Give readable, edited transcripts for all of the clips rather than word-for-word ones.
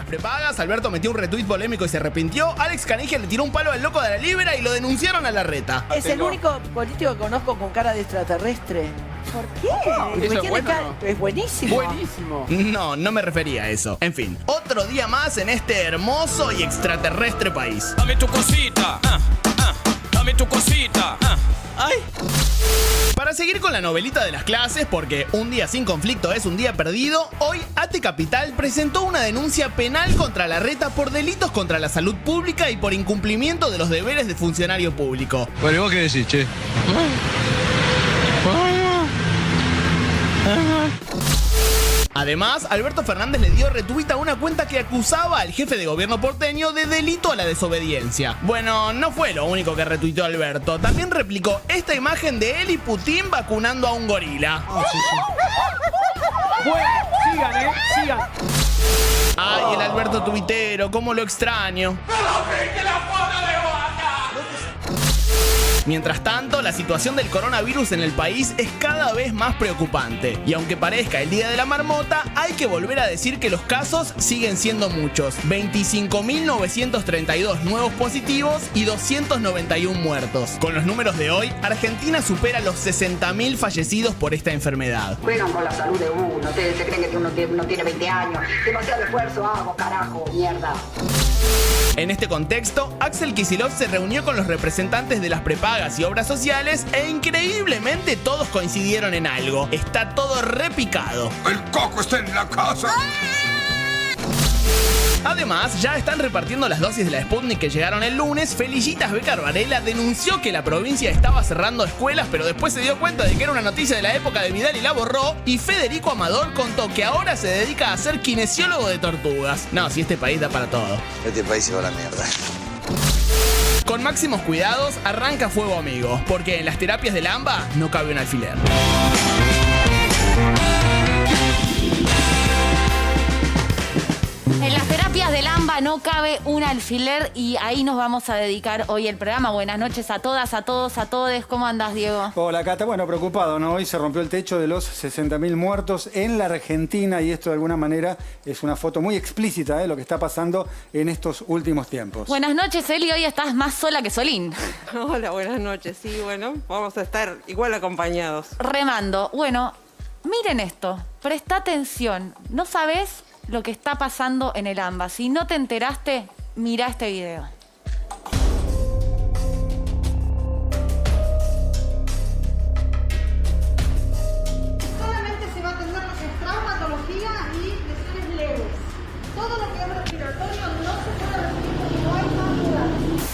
prepagas, Alberto metió un retweet polémico y se arrepintió. Alex Canigia le tiró un palo al loco de la Libra y lo denunciaron a la reta. Es el único político que conozco con cara de extraterrestre. ¿Por qué? ¿Eso es bueno, no? Es buenísimo. Buenísimo. No me refería a eso. En fin, otro día más en este hermoso y extraterrestre país. Dame tu cosita, dame tu cosita. ¡Ay! Para seguir con la novelita de las clases, porque un día sin conflicto es un día perdido, hoy ATE Capital presentó una denuncia penal contra la reta por delitos contra la salud pública y por incumplimiento de los deberes de funcionario público. Bueno, ¿y vos qué decís, che? Además, Alberto Fernández le dio retweet a una cuenta que acusaba al jefe de gobierno porteño de delito a la desobediencia. Bueno, no fue lo único que retuiteó Alberto. También replicó esta imagen de él y Putin vacunando a un gorila. Bueno, sigan. Ay, el Alberto tuitero, cómo lo extraño. Mientras tanto, la situación del coronavirus en el país es cada vez más preocupante. Y aunque parezca el día de la marmota, hay que volver a decir que los casos siguen siendo muchos. 25.932 nuevos positivos y 291 muertos. Con los números de hoy, Argentina supera los 60.000 fallecidos por esta enfermedad. Juegan con la salud de uno. Ustedes se creen que uno tiene 20 años. Demasiado esfuerzo hago, carajo, mierda. En este contexto, Axel Kicillof se reunió con los representantes de las prepagas y obras sociales e increíblemente todos coincidieron en algo. Está todo repicado. ¡El coco está en la casa! Además, ya están repartiendo las dosis de la Sputnik que llegaron el lunes. Felicitas Becar Varela denunció que la provincia estaba cerrando escuelas, pero después se dio cuenta de que era una noticia de la época de Vidal y la borró. Y Federico Amador contó que ahora se dedica a ser kinesiólogo de tortugas. No, si este país da para todo. Este país se va a la mierda. Con máximos cuidados, arranca Fuego Amigo, porque en las terapias del AMBA no cabe un alfiler. En las terapias del AMBA no cabe un alfiler y ahí nos vamos a dedicar hoy el programa. Buenas noches a todas, a todos, a todes. ¿Cómo andás, Diego? Hola, Cata. Bueno, preocupado, ¿no? Hoy se rompió el techo de los 60.000 muertos en la Argentina y esto de alguna manera es una foto muy explícita de lo que está pasando en estos últimos tiempos. Buenas noches, Eli. Hoy estás más sola que Solín. Hola, buenas noches. Sí, bueno, vamos a estar igual acompañados. Remando. Bueno, miren esto. Presta atención. ¿No sabés lo que está pasando en el AMBA? Si no te enteraste, mirá este video. Solamente se va a atender lo que es traumatología y lesiones leves. Todo lo que es respiratorio no se puede recibir porque no hay más lugar.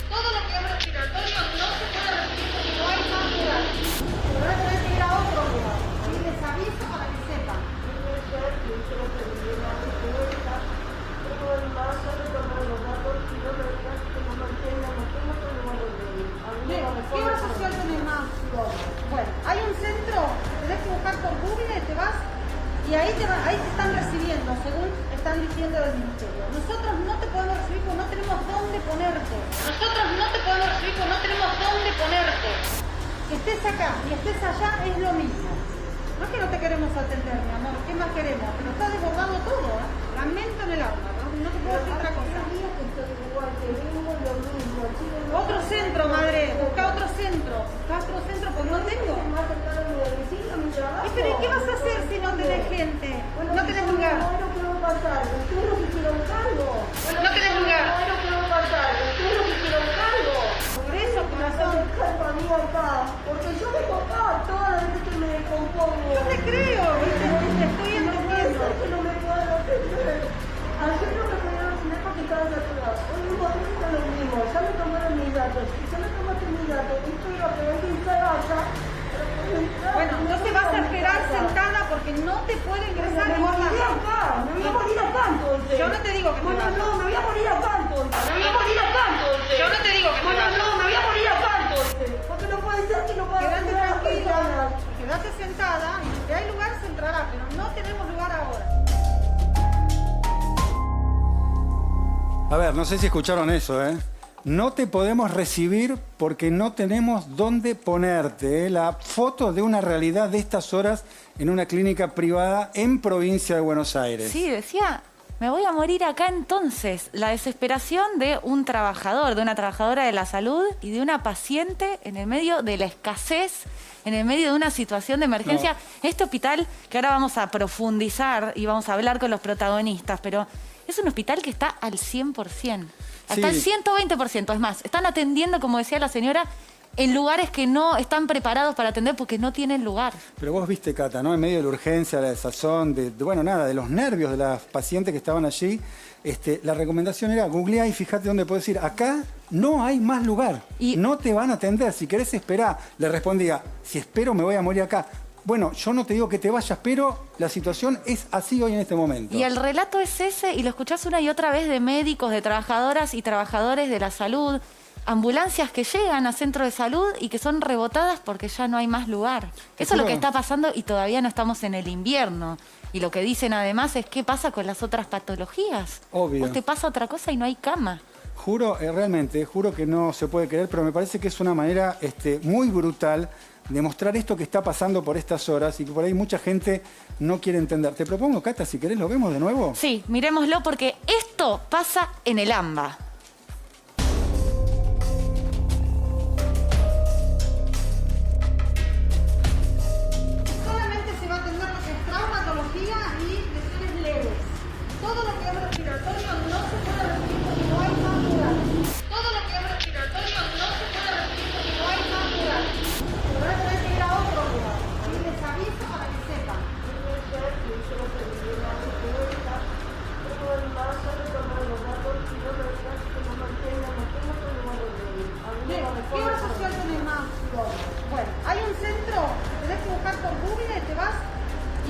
Todo lo que es respiratorio no se puede recibir porque no hay más lugar. Se van a tener que ir a otro lugar. Ahí les aviso para que sepan. ¿Qué obra social tenés más? Bueno, hay un centro, tenés que buscar por Google, te vas y ahí te están recibiendo, según están diciendo del ministerio. Nosotros no te podemos recibir porque no tenemos dónde ponerte. Nosotros no te podemos recibir porque no tenemos dónde ponerte. Que estés acá y estés allá es lo mismo. No es que no te queremos atender, mi amor, ¿qué más queremos? Pero está desbordado todo, ¿eh? Lamento en el alma, no te puedo decir otra cosa. Otro centro, madre, busca otro centro. Busca otro centro porque no tengo. ¿Y pero qué vas a hacer si no tenés gente? No tenés lugar. No tenés lugar. Por eso, corazón. Porque yo vengo acá todas las veces que me descompongo. Yo te creo, ¿viste? Te estoy entendiendo. Que no me puedo atender. Ayer no me pudieron atender porque estaba saturado. Hoy mismo es lo mismo. Ya me tomaron mis datos. Si ya me tomaste mis datos, estoy a pedir que se vaya. Bueno, no te vas a esperar sentada porque no te puede ingresar por la acá. Me voy a morir acá entonces. Yo no te digo que te vayas. No, me voy a morir acá entonces. Me voy a morir acá entonces. Yo no te digo que te vayas. No, me voy a morir acá entonces. Porque no puede ser que no pueda. Quédate tranquila. Quédate sentada y si hay lugar se entrará, pero no tenemos lugar ahora. A ver, no sé si escucharon eso, ¿eh? No te podemos recibir porque no tenemos dónde ponerte, ¿eh? La foto de una realidad de estas horas en una clínica privada en provincia de Buenos Aires. Sí, decía me voy a morir acá entonces. La desesperación de un trabajador, de una trabajadora de la salud y de una paciente en el medio de la escasez, en el medio de una situación de emergencia. No. Este hospital, que ahora vamos a profundizar y vamos a hablar con los protagonistas, pero es un hospital que está al 100%, hasta el 120%. Es más, están atendiendo, como decía la señora, en lugares que no están preparados para atender porque no tienen lugar. Pero vos viste, Cata, ¿no? En medio de la urgencia, la desazón, bueno, nada, de los nervios de las pacientes que estaban allí, la recomendación era googleá y fíjate dónde puedes ir. Acá no hay más lugar, no te van a atender. Si querés esperar, le respondía, si espero me voy a morir acá. Bueno, yo no te digo que te vayas, pero la situación es así hoy en este momento. Y el relato es ese, y lo escuchás una y otra vez de médicos, de trabajadoras y trabajadores de la salud, ambulancias que llegan a centros de salud y que son rebotadas porque ya no hay más lugar. Eso es lo que está pasando y todavía no estamos en el invierno. Y lo que dicen además es qué pasa con las otras patologías. Obvio. O te pasa otra cosa y no hay cama. Juro, realmente, juro que no se puede creer, pero me parece que es una manera muy brutal de mostrar esto que está pasando por estas horas y que por ahí mucha gente no quiere entender. Te propongo, Cata, si querés, ¿lo vemos de nuevo? Sí, miremoslo porque esto pasa en el AMBA.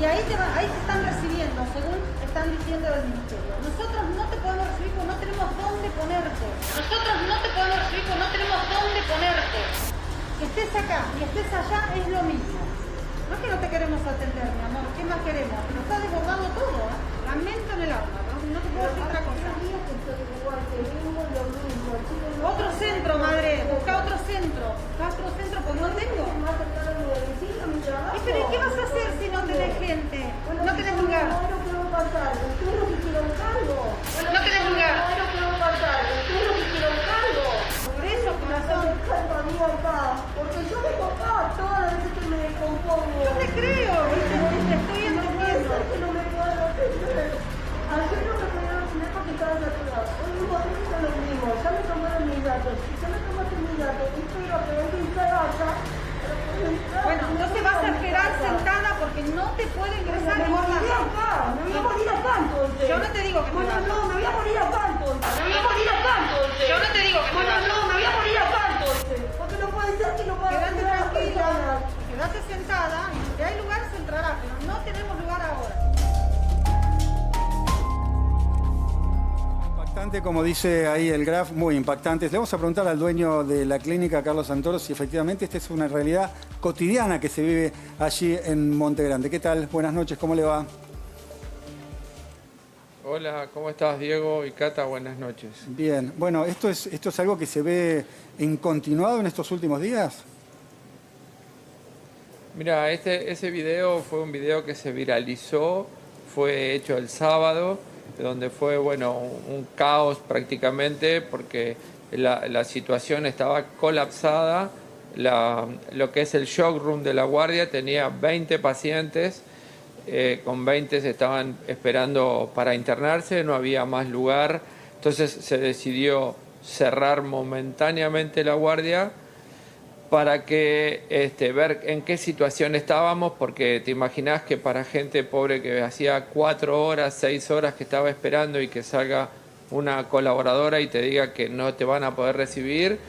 Ahí te están recibiendo, según están diciendo del ministerio. Nosotros no te podemos recibir porque no tenemos dónde ponerte. Nosotros no te podemos recibir porque no tenemos dónde ponerte. Que estés acá y estés allá es lo mismo. No es que no te queremos atender, mi amor. ¿Qué más queremos? Pero está desbordado todo. Lamento en el alma, ¿no? No te puedo decir otra cosa. Otro centro, madre. Busca otro centro. Busca otro centro porque no tengo. ¿Pero qué vas a hacer si no tenés gente? No tenés lugar. No tenés lugar. Por eso, corazón. Porque yo vengo acá todas las veces que me descompongo. Yo te creo, te estoy entendiendo. Que no me puedo atender. Ayer no me pudieron atender porque estaba saturado. Hoy mismo son los mismos. Ya me tomaron mis datos. Si ya me tomaste mis datos, espero que alguien se vaya. Bueno, entonces vas a esperar sentada porque no te puede ingresar por la acá. Me voy a morir acá entonces. Yo no te digo que te vayas. No, me voy a morir acá entonces. Me voy a morir acá entonces. Yo no te digo que te vayas. No, me voy a morir acá entonces. Porque no puede ser que no pueda. Quédate tranquila, quédate sentada y si hay lugar se entrará, pero no tenemos lugar ahora. Impactante, como dice ahí el graf, muy impactante. Le vamos a preguntar al dueño de la clínica, Carlos Santoro, si efectivamente esta es una realidad cotidiana que se vive allí en Monte Grande. ¿Qué tal? Buenas noches, ¿cómo le va? Hola, ¿cómo estás, Diego y Cata? Buenas noches. Bien, bueno, ¿esto es algo que se ve en continuado en estos últimos días? Mira, ese video fue un video que se viralizó, fue hecho el sábado, donde fue, bueno, un caos prácticamente porque la situación estaba colapsada. Lo que es el shock room de la guardia tenía 20 pacientes, con 20 se estaban esperando para internarse, no había más lugar, entonces se decidió cerrar momentáneamente la guardia para que ver en qué situación estábamos, porque te imaginás que para gente pobre que hacía 4 horas, 6 horas que estaba esperando y que salga una colaboradora y te diga que no te van a poder recibir,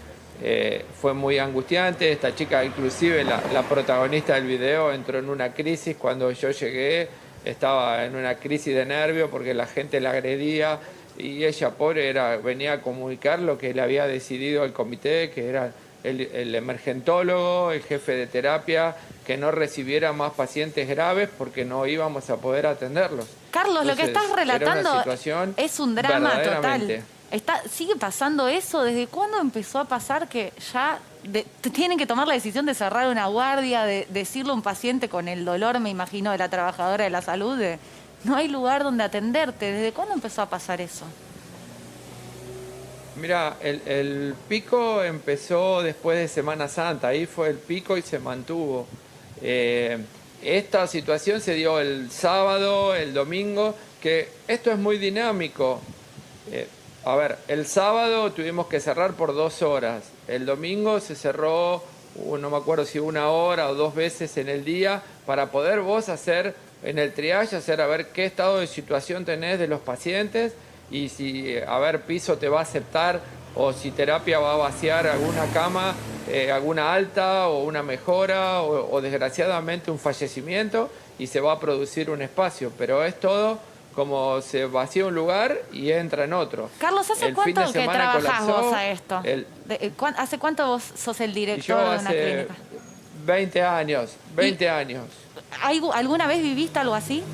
fue muy angustiante. Esta chica, inclusive la protagonista del video, entró en una crisis. Cuando yo llegué estaba en una crisis de nervios porque la gente la agredía y ella, pobre, venía a comunicar lo que le había decidido el comité, que era el emergentólogo, el jefe de terapia, que no recibiera más pacientes graves porque no íbamos a poder atenderlos. Carlos, entonces, lo que estás relatando es un drama total. ¿Sigue pasando eso? ¿Desde cuándo empezó a pasar que ya tienen que tomar la decisión de cerrar una guardia, de decirle a un paciente con el dolor, me imagino, de la trabajadora de la salud, de no hay lugar donde atenderte. ¿Desde cuándo empezó a pasar eso? Mira, el pico empezó después de Semana Santa, ahí fue el pico y se mantuvo. Esta situación se dio el sábado, el domingo, que esto es muy dinámico. A ver, el sábado tuvimos que cerrar por 2 horas, el domingo se cerró, no me acuerdo si 1 hora o 2 veces en el día, para poder vos hacer en el triage, hacer a ver qué estado de situación tenés de los pacientes, y si, a ver, piso te va a aceptar o si terapia va a vaciar alguna cama, alguna alta o una mejora o desgraciadamente un fallecimiento y se va a producir un espacio. Pero es todo como se vacía un lugar y entra en otro. Carlos, ¿hace cuánto que trabajás vos a esto? ¿Hace cuánto vos sos el director de una clínica? 20 años, 20 años. ¿Alguna vez viviste algo así?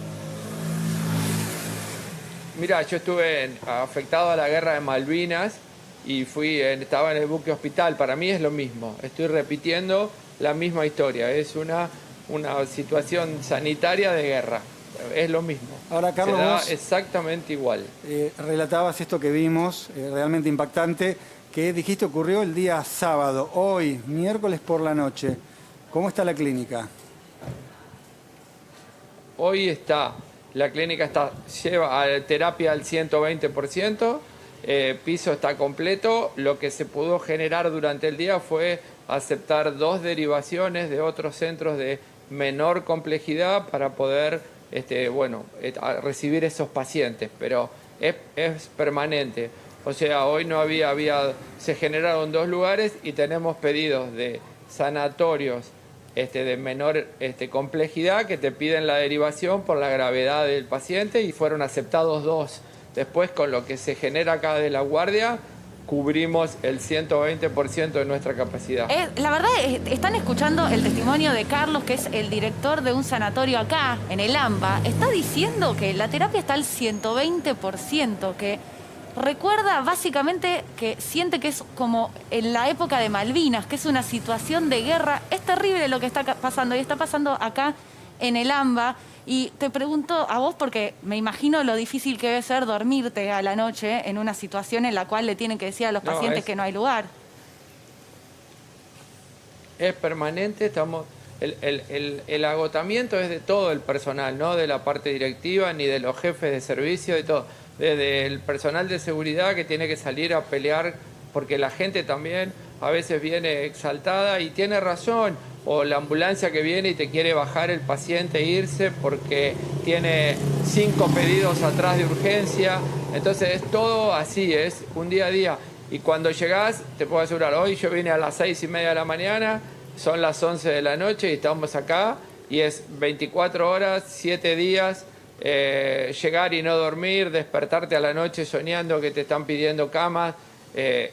Mira, yo estuve afectado a la guerra de Malvinas y estaba en el buque hospital. Para mí es lo mismo. Estoy repitiendo la misma historia. Es una situación sanitaria de guerra. Es lo mismo. Ahora, Carlos, se da vos exactamente igual. Relatabas esto que vimos, realmente impactante, que dijiste ocurrió el día sábado, hoy, miércoles por la noche. ¿Cómo está la clínica? Hoy la clínica lleva terapia al 120%, piso está completo. Lo que se pudo generar durante el día fue aceptar 2 derivaciones de otros centros de menor complejidad para poder recibir esos pacientes, pero es permanente. O sea, hoy no se generaron 2 lugares y tenemos pedidos de sanatorios de menor complejidad que te piden la derivación por la gravedad del paciente y fueron aceptados 2. Después, con lo que se genera acá de la guardia, cubrimos el 120% de nuestra capacidad. La verdad, están escuchando el testimonio de Carlos, que es el director de un sanatorio acá, en el AMBA. Está diciendo que la terapia está al 120%, que recuerda básicamente que siente que es como en la época de Malvinas, que es una situación de guerra. Es terrible lo que está pasando y está pasando acá en el AMBA. Y te pregunto a vos, porque me imagino lo difícil que debe ser dormirte a la noche en una situación en la cual le tienen que decir a los pacientes que no hay lugar. Es permanente, el agotamiento es de todo el personal, no de la parte directiva ni de los jefes de servicio, de todo. Desde el personal de seguridad que tiene que salir a pelear porque la gente también a veces viene exaltada y tiene razón, o la ambulancia que viene y te quiere bajar el paciente e irse porque tiene 5 pedidos atrás de urgencia. Entonces es todo así, es un día a día. Y cuando llegás, te puedo asegurar, hoy yo vine a las 6:30 de la mañana, son las 11 de la noche y estamos acá, y es 24 horas, 7 días, llegar y no dormir, despertarte a la noche soñando que te están pidiendo camas,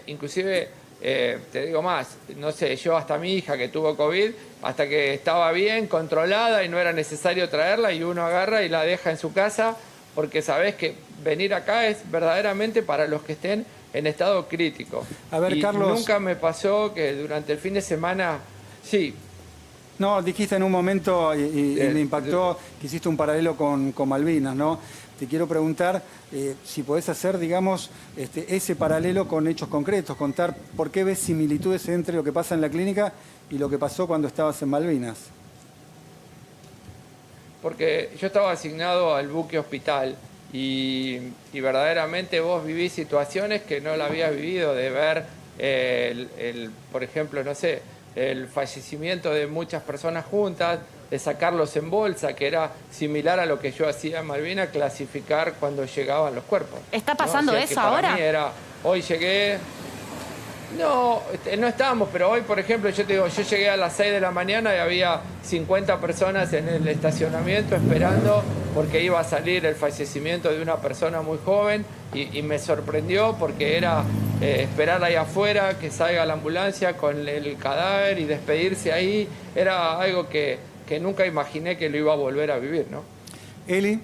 inclusive te digo más, no sé, yo hasta mi hija que tuvo COVID, hasta que estaba bien, controlada y no era necesario traerla, y uno agarra y la deja en su casa, porque sabés que venir acá es verdaderamente para los que estén en estado crítico. A ver, y Carlos, nunca me pasó que durante el fin de semana, sí. No, dijiste en un momento y me impactó que hiciste un paralelo con Malvinas, ¿no? Te quiero preguntar si podés hacer, digamos, ese paralelo con hechos concretos, contar por qué ves similitudes entre lo que pasa en la clínica y lo que pasó cuando estabas en Malvinas. Porque yo estaba asignado al buque hospital y verdaderamente vos vivís situaciones que no la habías vivido, de ver, por ejemplo, no sé, el fallecimiento de muchas personas juntas, de sacarlos en bolsa, que era similar a lo que yo hacía en Malvinas, clasificar cuando llegaban los cuerpos. ¿Está pasando eso para ahora? Mí era, hoy llegué... No estábamos, pero hoy, por ejemplo, yo te digo, yo llegué a las 6 de la mañana y había 50 personas en el estacionamiento esperando porque iba a salir el fallecimiento de una persona muy joven y me sorprendió porque era esperar ahí afuera que salga la ambulancia con el cadáver y despedirse ahí. Era algo que nunca imaginé que lo iba a volver a vivir, ¿no? Eli.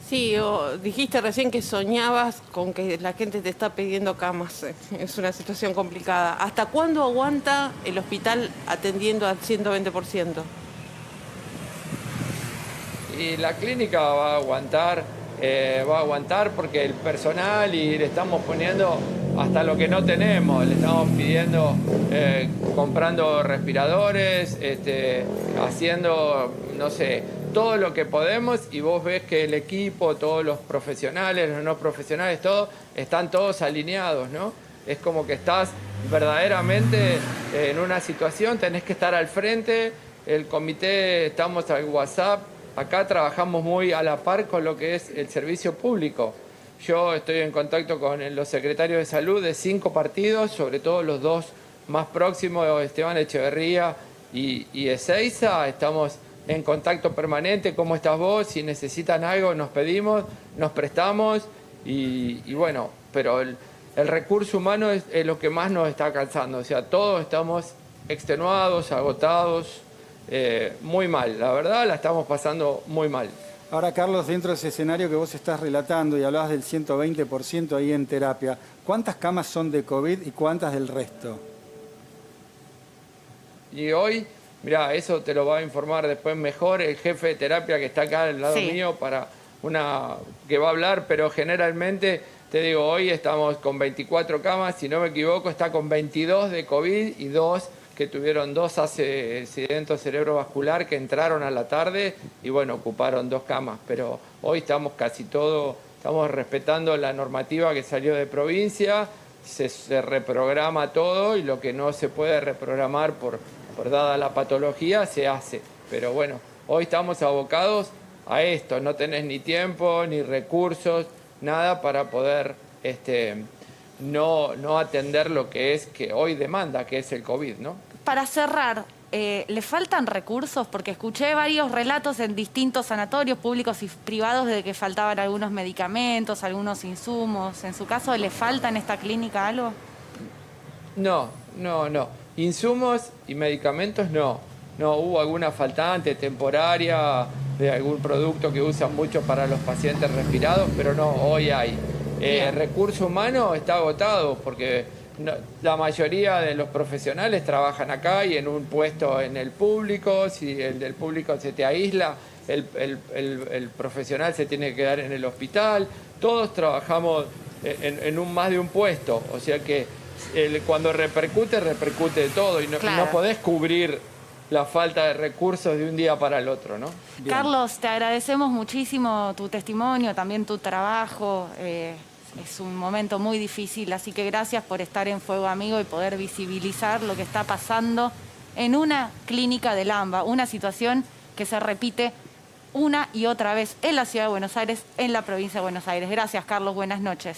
Sí, dijiste recién que soñabas con que la gente te está pidiendo camas. Es una situación complicada. ¿Hasta cuándo aguanta el hospital atendiendo al 120%? Y la clínica va a aguantar porque el personal y le estamos poniendo hasta lo que no tenemos, le estamos pidiendo, comprando respiradores, haciendo, no sé, todo lo que podemos, y vos ves que el equipo, todos los profesionales, los no profesionales, todos, están todos alineados, ¿no? Es como que estás verdaderamente en una situación, tenés que estar al frente, el comité, estamos al WhatsApp, acá trabajamos muy a la par con lo que es el servicio público. Yo estoy en contacto con los secretarios de salud de 5 partidos, sobre todo los 2 más próximos, Esteban Echeverría y Ezeiza. Estamos en contacto permanente. ¿Cómo estás vos? Si necesitan algo, nos pedimos, nos prestamos. Y bueno, pero el recurso humano es lo que más nos está cansando. O sea, todos estamos extenuados, agotados, muy mal. La verdad, la estamos pasando muy mal. Ahora, Carlos, dentro de ese escenario que vos estás relatando y hablabas del 120% ahí en terapia, ¿cuántas camas son de COVID y cuántas del resto? Y hoy, mirá, eso te lo va a informar después mejor el jefe de terapia que está acá al lado mío que va a hablar, pero generalmente, te digo, hoy estamos con 24 camas, si no me equivoco, está con 22 de COVID y 2 que tuvieron 2 accidentes cerebrovascular que entraron a la tarde y bueno, ocuparon 2 camas, pero hoy estamos casi todo, estamos respetando la normativa que salió de provincia, se reprograma todo y lo que no se puede reprogramar por dada la patología se hace, pero bueno, hoy estamos abocados a esto, no tenés ni tiempo, ni recursos, nada para poder no atender lo que hoy demanda, que es el COVID, ¿no? Para cerrar, ¿le faltan recursos? Porque escuché varios relatos en distintos sanatorios públicos y privados de que faltaban algunos medicamentos, algunos insumos. ¿En su caso le falta en esta clínica algo? No. Insumos y medicamentos no. No, hubo alguna faltante temporaria de algún producto que usan mucho para los pacientes respirados, pero no, hoy hay. Recurso humano está agotado porque la mayoría de los profesionales trabajan acá y en un puesto en el público. Si el del público se te aísla, el profesional se tiene que quedar en el hospital. Todos trabajamos en más de un puesto, o sea que cuando repercute todo y no podés cubrir la falta de recursos de un día para el otro, ¿no? Bien. Carlos, te agradecemos muchísimo tu testimonio, también tu trabajo. Es un momento muy difícil, así que gracias por estar en Fuego Amigo y poder visibilizar lo que está pasando en una clínica del AMBA, una situación que se repite una y otra vez en la Ciudad de Buenos Aires, en la provincia de Buenos Aires. Gracias, Carlos, buenas noches.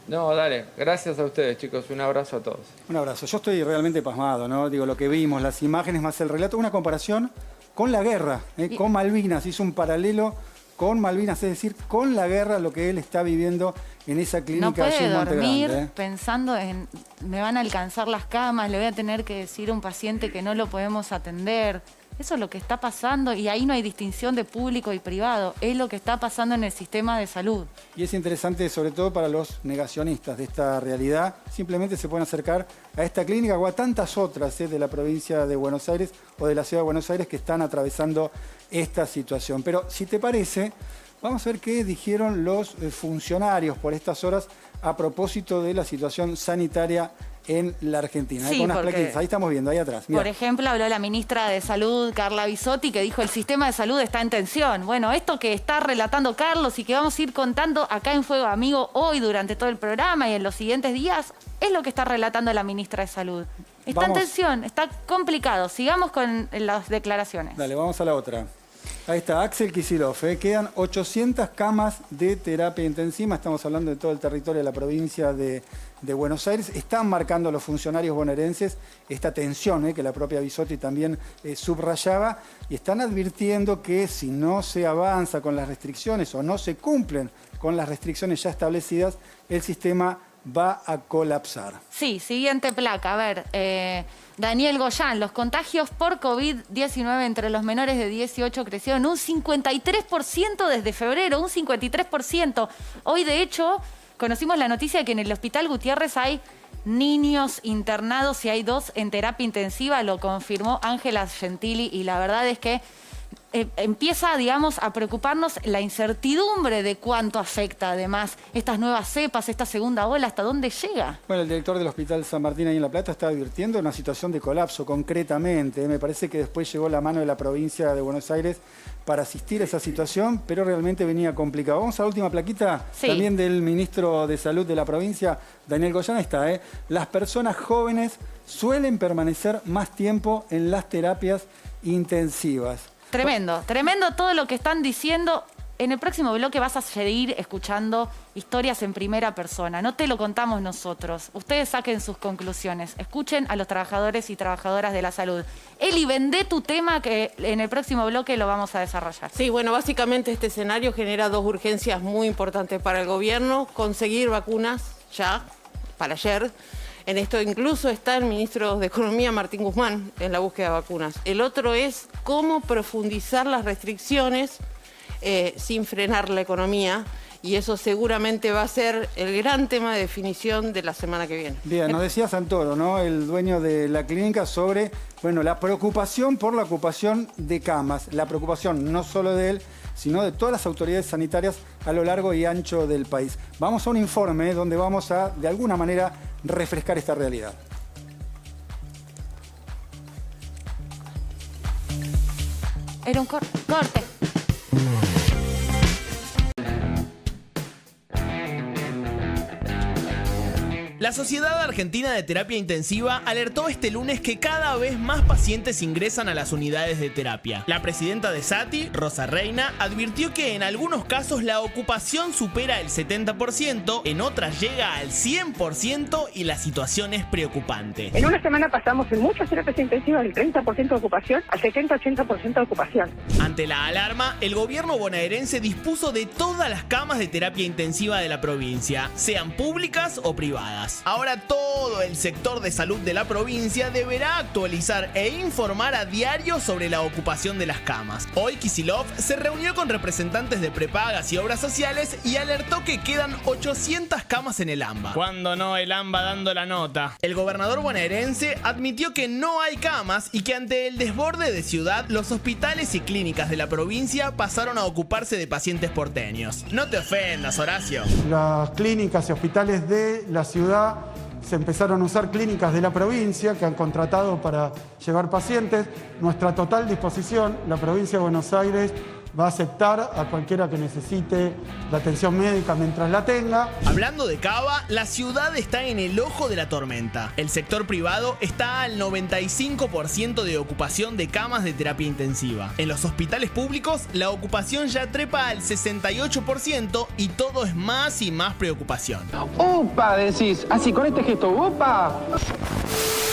No, dale, gracias a ustedes, chicos, un abrazo a todos. Un abrazo. Yo estoy realmente pasmado, ¿no? Digo, lo que vimos, las imágenes más el relato, una comparación con la guerra, con Malvinas, hizo un paralelo con Malvinas, es decir, con la guerra, lo que él está viviendo en esa clínica. No puede allí en Monte dormir Grande, pensando en, me van a alcanzar las camas, le voy a tener que decir a un paciente que no lo podemos atender. Eso es lo que está pasando y ahí no hay distinción de público y privado. Es lo que está pasando en el sistema de salud. Y es interesante, sobre todo para los negacionistas de esta realidad, simplemente se pueden acercar a esta clínica o a tantas otras de la provincia de Buenos Aires o de la Ciudad de Buenos Aires que están atravesando esta situación. Pero si te parece, vamos a ver qué dijeron los funcionarios por estas horas a propósito de la situación sanitaria en la Argentina. Sí, con unas plaquitas. Ahí estamos viendo, ahí atrás. Mirá. Por ejemplo, habló la ministra de Salud, Carla Bisotti, que dijo el sistema de salud está en tensión. Bueno, esto que está relatando Carlos y que vamos a ir contando acá en Fuego Amigo hoy durante todo el programa y en los siguientes días, es lo que está relatando la ministra de Salud. Está en tensión, está complicado. Sigamos con las declaraciones. Dale, vamos a la otra. Ahí está, Axel Kicillof. Quedan 800 camas de terapia intensiva. Estamos hablando de todo el territorio de la provincia de Buenos Aires. Están marcando los funcionarios bonaerenses esta tensión que la propia Bisotti también subrayaba. Y están advirtiendo que si no se avanza con las restricciones o no se cumplen con las restricciones ya establecidas, el sistema va a colapsar. Sí, siguiente placa. A ver, Daniel Goyán, los contagios por COVID-19 entre los menores de 18 crecieron un 53% desde febrero, un 53%. Hoy, de hecho, conocimos la noticia de que en el Hospital Gutiérrez hay niños internados y hay 2 en terapia intensiva, lo confirmó Ángela Gentili, y la verdad es que empieza, digamos, a preocuparnos la incertidumbre de cuánto afecta, además, estas nuevas cepas, esta segunda ola, hasta dónde llega. Bueno, el director del Hospital San Martín ahí en La Plata está advirtiendo una situación de colapso concretamente. Me parece que después llegó la mano de la provincia de Buenos Aires para asistir a esa situación, pero realmente venía complicado. Vamos a la última plaquita, sí, también del ministro de Salud de la provincia, Daniel Goyán, está, ¿eh? Las personas jóvenes suelen permanecer más tiempo en las terapias intensivas. Tremendo, tremendo todo lo que están diciendo. En el próximo bloque vas a seguir escuchando historias en primera persona. No te lo contamos nosotros. Ustedes saquen sus conclusiones. Escuchen a los trabajadores y trabajadoras de la salud. Eli, vendé tu tema que en el próximo bloque lo vamos a desarrollar. Sí, bueno, básicamente este escenario genera dos urgencias muy importantes para el gobierno. Conseguir vacunas ya, para ayer. En esto incluso está el ministro de Economía, Martín Guzmán, en la búsqueda de vacunas. El otro es cómo profundizar las restricciones sin frenar la economía, y eso seguramente va a ser el gran tema de definición de la semana que viene. Bien, nos decía Santoro, ¿no? El dueño de la clínica, sobre, bueno, la preocupación por la ocupación de camas. La preocupación no solo de él, sino de todas las autoridades sanitarias a lo largo y ancho del país. Vamos a un informe donde vamos a, de alguna manera, refrescar esta realidad. Era un corte. La Sociedad Argentina de Terapia Intensiva alertó este lunes que cada vez más pacientes ingresan a las unidades de terapia. La presidenta de SATI, Rosa Reina, advirtió que en algunos casos la ocupación supera el 70%, en otras llega al 100% y la situación es preocupante. En una semana pasamos en muchas terapias intensivas del 30% de ocupación al 70-80% de ocupación. Ante la alarma, el gobierno bonaerense dispuso de todas las camas de terapia intensiva de la provincia, sean públicas o privadas. Ahora todo el sector de salud de la provincia deberá actualizar e informar a diario sobre la ocupación de las camas. Hoy Kicillof se reunió con representantes de prepagas y obras sociales y alertó que quedan 800 camas en el AMBA. ¿Cuándo no el AMBA dando la nota? El gobernador bonaerense admitió que no hay camas y que ante el desborde de ciudad, los hospitales y clínicas de la provincia pasaron a ocuparse de pacientes porteños. No te ofendas, Horacio. Las clínicas y hospitales de la ciudad se empezaron a usar clínicas de la provincia que han contratado para llevar pacientes. Nuestra total disposición, la provincia de Buenos Aires va a aceptar a cualquiera que necesite la atención médica mientras la tenga. Hablando de Cava, la ciudad está en el ojo de la tormenta. El sector privado está al 95% de ocupación de camas de terapia intensiva. En los hospitales públicos, la ocupación ya trepa al 68% y todo es más y más preocupación. ¡Opa! Decís, así con este gesto, ¡opa!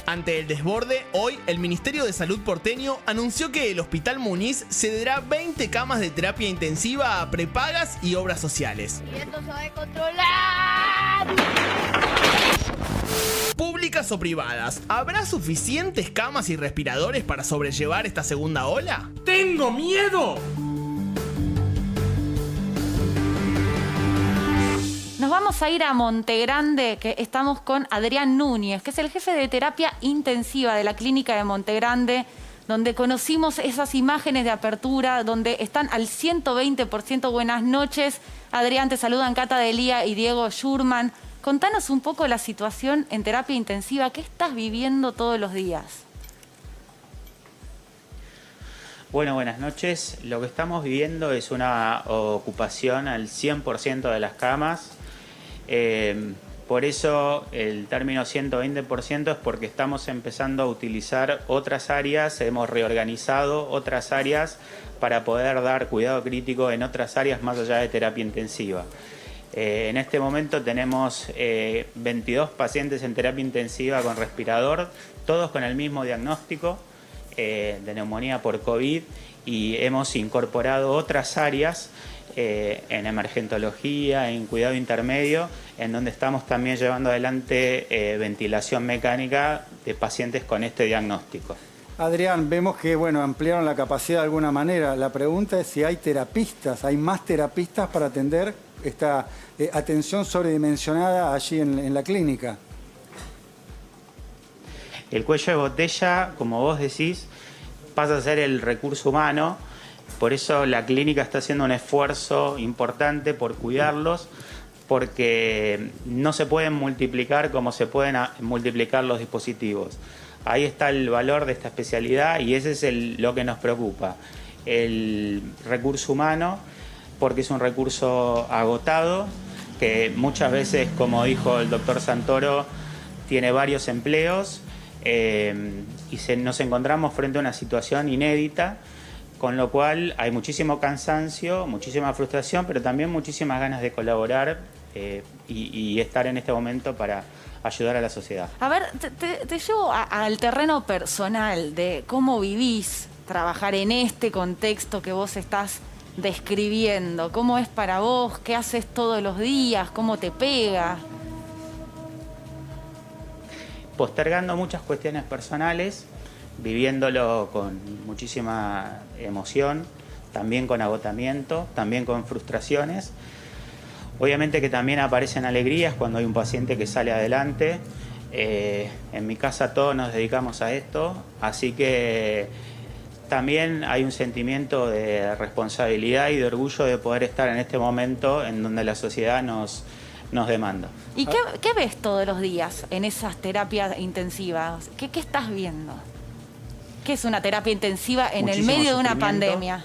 Ante el desborde, hoy el Ministerio de Salud porteño anunció que el Hospital Muniz cederá 20 camas de terapia intensiva a prepagas y obras sociales. Y esto se va a controlar. ¿Públicas o privadas? ¿Habrá suficientes camas y respiradores para sobrellevar esta segunda ola? ¡Tengo miedo! Nos vamos a ir a Montegrande, que estamos con Adrián Núñez, que es el jefe de terapia intensiva de la clínica de Montegrande, donde conocimos esas imágenes de apertura, donde están al 120%. Buenas noches, Adrián, te saludan Cata Delía y Diego Schurman. Contanos un poco la situación en terapia intensiva, ¿qué estás viviendo todos los días? Bueno, buenas noches. Lo que estamos viviendo es una ocupación al 100% de las camas. Por eso el término 120% es porque estamos empezando a utilizar otras áreas, hemos reorganizado otras áreas para poder dar cuidado crítico en otras áreas más allá de terapia intensiva. En este momento tenemos 22 pacientes en terapia intensiva con respirador, todos con el mismo diagnóstico de neumonía por COVID, y hemos incorporado otras áreas en emergentología, en cuidado intermedio, en donde estamos también llevando adelante ventilación mecánica de pacientes con este diagnóstico. Adrián, vemos que ampliaron la capacidad de alguna manera. La pregunta es si hay terapistas, hay más terapistas para atender esta atención sobredimensionada allí en la clínica. El cuello de botella, como vos decís, pasa a ser el recurso humano, Por eso la clínica está haciendo un esfuerzo importante por cuidarlos, porque no se pueden multiplicar como se pueden multiplicar los dispositivos. Ahí está el valor de esta especialidad y ese es lo que nos preocupa. El recurso humano, porque es un recurso agotado, que muchas veces, como dijo el doctor Santoro, tiene varios empleos y nos encontramos frente a una situación inédita, con lo cual hay muchísimo cansancio, muchísima frustración, pero también muchísimas ganas de colaborar y estar en este momento para ayudar a la sociedad. A ver, te llevo al terreno personal de cómo vivís trabajar en este contexto que vos estás describiendo. ¿Cómo es para vos? ¿Qué haces todos los días? ¿Cómo te pega? Postergando muchas cuestiones personales, viviéndolo con muchísima emoción, también con agotamiento, también con frustraciones. Obviamente que también aparecen alegrías cuando hay un paciente que sale adelante. En mi casa todos nos dedicamos a esto, así que también hay un sentimiento de responsabilidad y de orgullo de poder estar en este momento en donde la sociedad nos demanda. ¿Y qué ves todos los días en esas terapias intensivas? ¿Qué estás viendo? ¿Qué es una terapia intensiva en el medio de una pandemia?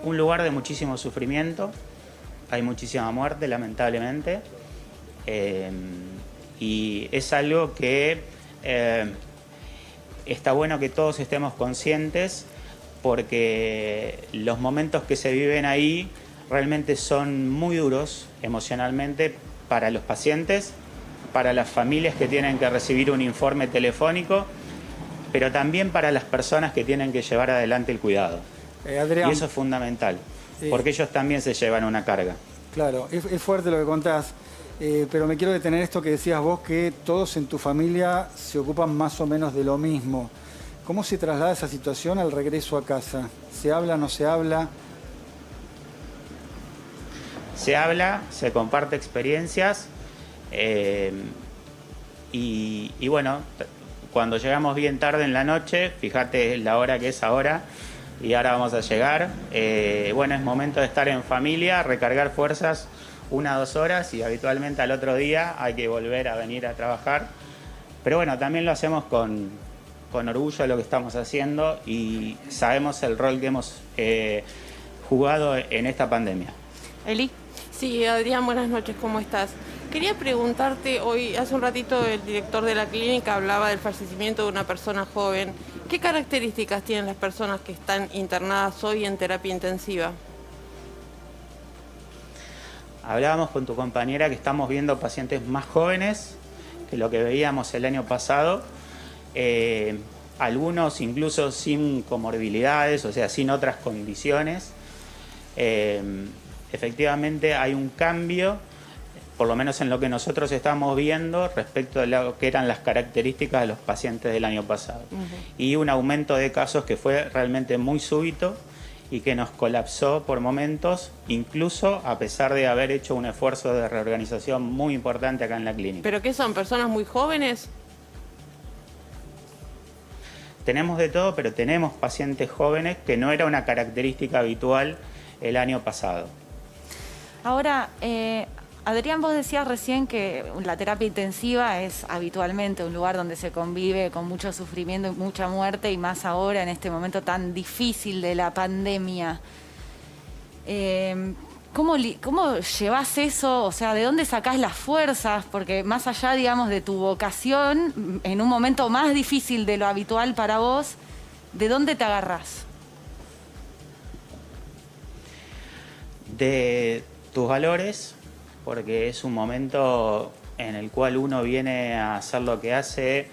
Un lugar de muchísimo sufrimiento, hay muchísima muerte, lamentablemente, y es algo que está bueno que todos estemos conscientes, porque los momentos que se viven ahí realmente son muy duros emocionalmente para los pacientes, para las familias que tienen que recibir un informe telefónico, pero también para las personas que tienen que llevar adelante el cuidado. Adrián, y eso es fundamental, porque ellos también se llevan una carga. Claro, es fuerte lo que contás, pero me quiero detener esto que decías vos, que todos en tu familia se ocupan más o menos de lo mismo. ¿Cómo se traslada esa situación al regreso a casa? ¿Se habla, no se habla? Se habla, se comparte experiencias y bueno, cuando llegamos bien tarde en la noche, fíjate la hora que es ahora, y ahora vamos a llegar. Bueno, es momento de estar en familia, recargar fuerzas 1 o 2 horas y habitualmente al otro día hay que volver a venir a trabajar. Pero bueno, también lo hacemos con orgullo de lo que estamos haciendo y sabemos el rol que hemos jugado en esta pandemia. Eli. Sí, Adrián, buenas noches, ¿cómo estás? Quería preguntarte, hoy, hace un ratito el director de la clínica hablaba del fallecimiento de una persona joven. ¿Qué características tienen las personas que están internadas hoy en terapia intensiva? Hablábamos con tu compañera que estamos viendo pacientes más jóvenes que lo que veíamos el año pasado, algunos incluso sin comorbilidades, o sea, sin otras condiciones. Efectivamente hay un cambio, por lo menos en lo que nosotros estamos viendo respecto de lo que eran las características de los pacientes del año pasado. Y un aumento de casos que fue realmente muy súbito y que nos colapsó por momentos, incluso a pesar de haber hecho un esfuerzo de reorganización muy importante acá en la clínica. ¿Pero qué son? ¿Personas muy jóvenes? Tenemos de todo, pero tenemos pacientes jóvenes, que no era una característica habitual el año pasado. Ahora, Adrián, vos decías recién que la terapia intensiva es habitualmente un lugar donde se convive con mucho sufrimiento y mucha muerte, y más ahora en este momento tan difícil de la pandemia. ¿Cómo llevas eso? O sea, ¿de dónde sacás las fuerzas? Porque más allá, digamos, de tu vocación, en un momento más difícil de lo habitual para vos, ¿de dónde te agarrás? De tus valores, porque es un momento en el cual uno viene a hacer lo que hace,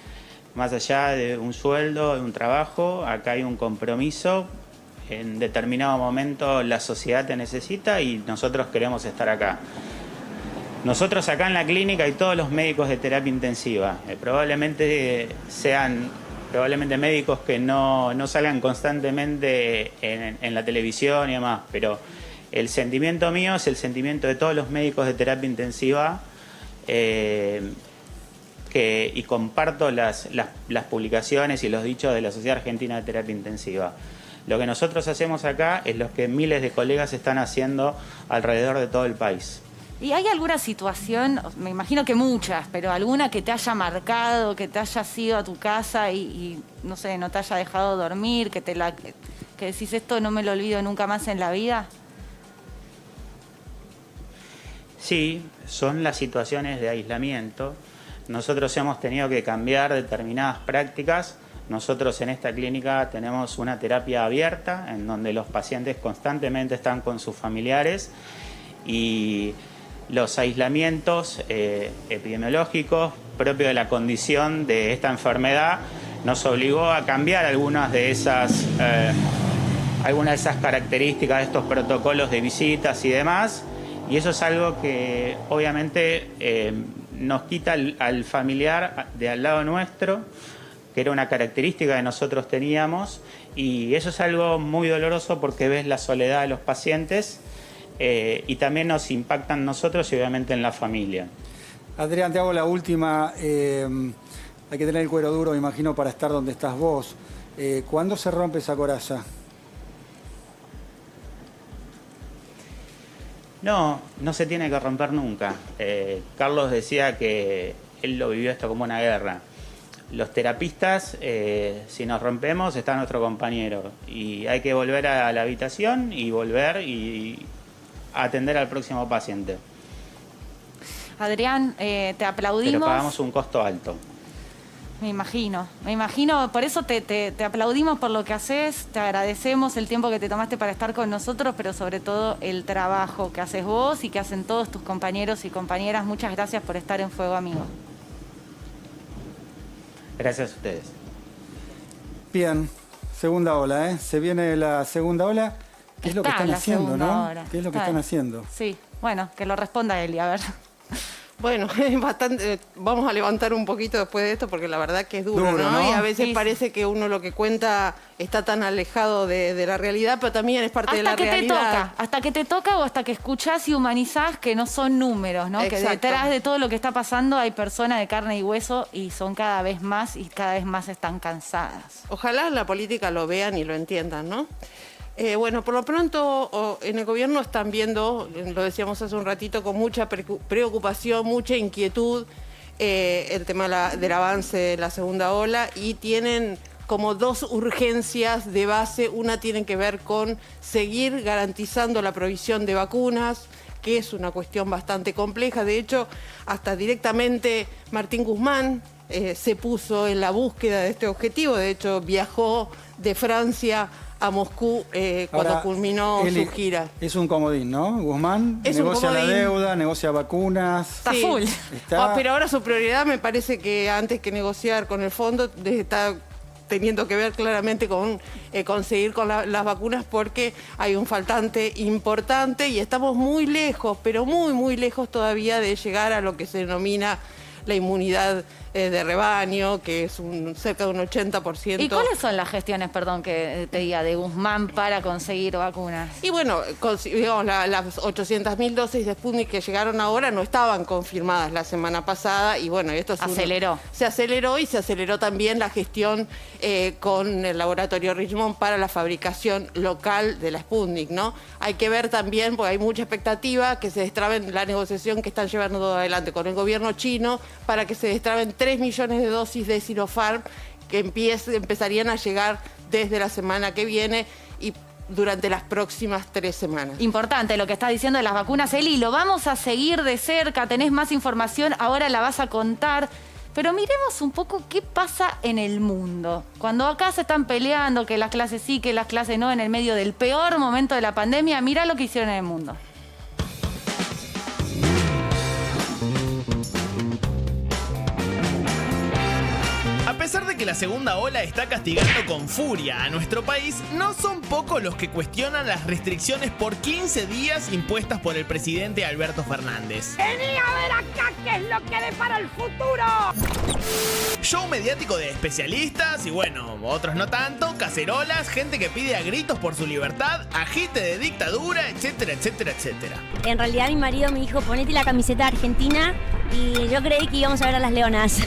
más allá de un sueldo, de un trabajo. Acá hay un compromiso, en determinado momento la sociedad te necesita y nosotros queremos estar acá. Nosotros acá en la clínica y todos los médicos de terapia intensiva, probablemente sean médicos que no salgan constantemente en la televisión y demás, pero el sentimiento mío es el sentimiento de todos los médicos de terapia intensiva que y comparto las publicaciones y los dichos de la Sociedad Argentina de Terapia Intensiva. Lo que nosotros hacemos acá es lo que miles de colegas están haciendo alrededor de todo el país. ¿Y hay alguna situación, me imagino que muchas, pero alguna que te haya marcado, que te hayas ido a tu casa y no sé, no te haya dejado dormir, que decís esto no me lo olvido nunca más en la vida? Sí, son las situaciones de aislamiento. Nosotros hemos tenido que cambiar determinadas prácticas. Nosotros en esta clínica tenemos una terapia abierta en donde los pacientes constantemente están con sus familiares y los aislamientos epidemiológicos propios de la condición de esta enfermedad nos obligó a cambiar algunas de esas características de estos protocolos de visitas y demás, y eso es algo que obviamente nos quita al familiar de al lado nuestro, que era una característica que nosotros teníamos, y eso es algo muy doloroso porque ves la soledad de los pacientes y también nos impactan nosotros y obviamente en la familia. Adrián, te hago la última. Hay que tener el cuero duro, me imagino, para estar donde estás vos. ¿Cuándo se rompe esa coraza? No se tiene que romper nunca. Carlos decía que él lo vivió esto como una guerra. Los terapistas, si nos rompemos, está nuestro compañero. Y hay que volver a la habitación y volver y atender al próximo paciente. Adrián, te aplaudimos. Pero pagamos un costo alto. Me imagino, por eso te aplaudimos por lo que haces, te agradecemos el tiempo que te tomaste para estar con nosotros, pero sobre todo el trabajo que haces vos y que hacen todos tus compañeros y compañeras. Muchas gracias por estar en Fuego Amigo. Gracias a ustedes. Bien, segunda ola, ¿eh? Se viene la segunda ola. ¿Qué es lo que están haciendo, no? ¿Qué es lo que están haciendo? Sí, bueno, que lo responda Eli, a ver. Bueno, bastante, vamos a levantar un poquito después de esto porque la verdad que es duro, ¿no? Y a veces parece que uno lo que cuenta está tan alejado de la realidad, pero también es parte de la realidad. Hasta que te toca o hasta que escuchás y humanizás que no son números, ¿no? Exacto. Que detrás de todo lo que está pasando hay personas de carne y hueso y son cada vez más y cada vez más están cansadas. Ojalá la política lo vean y lo entiendan, ¿no? Bueno, por lo pronto en el gobierno están viendo, lo decíamos hace un ratito, con mucha preocupación, mucha inquietud el tema del avance de la segunda ola y tienen como dos urgencias de base. Una tiene que ver con seguir garantizando la provisión de vacunas, que es una cuestión bastante compleja. De hecho, hasta directamente Martín Guzmán se puso en la búsqueda de este objetivo. De hecho, viajó de Francia a Moscú cuando culminó su gira. Es un comodín, ¿no? Guzmán negocia la deuda, negocia vacunas. Está full. Pero ahora su prioridad me parece que antes que negociar con el fondo está teniendo que ver claramente con conseguir con las vacunas porque hay un faltante importante y estamos muy lejos, pero muy, muy lejos todavía de llegar a lo que se denomina la inmunidad de rebaño, que es cerca de un 80%. ¿Y cuáles son las gestiones, perdón, que te diga, de Guzmán para conseguir vacunas? Y bueno, digamos, las 800.000 dosis de Sputnik que llegaron ahora no estaban confirmadas la semana pasada y bueno, esto se aceleró y se aceleró también la gestión con el laboratorio Richmond para la fabricación local de la Sputnik, ¿no? Hay que ver también, porque hay mucha expectativa, que se destraben la negociación que están llevando adelante con el gobierno chino para que se destraben 3 millones de dosis de Sinopharm que empezarían a llegar desde la semana que viene y durante las próximas 3 semanas. Importante lo que estás diciendo de las vacunas, Eli. Lo vamos a seguir de cerca, tenés más información, ahora la vas a contar. Pero miremos un poco qué pasa en el mundo. Cuando acá se están peleando que las clases sí, que las clases no, en el medio del peor momento de la pandemia, mirá lo que hicieron en el mundo. A pesar de que la segunda ola está castigando con furia a nuestro país, no son pocos los que cuestionan las restricciones por 15 días impuestas por el presidente Alberto Fernández. Vení a ver acá qué es lo que depara el futuro. Show mediático de especialistas y bueno, otros no tanto, cacerolas, gente que pide a gritos por su libertad, agite de dictadura, etcétera, etcétera, etcétera. En realidad mi marido me dijo, ponete la camiseta argentina Y yo creí que íbamos a ver a las leonas.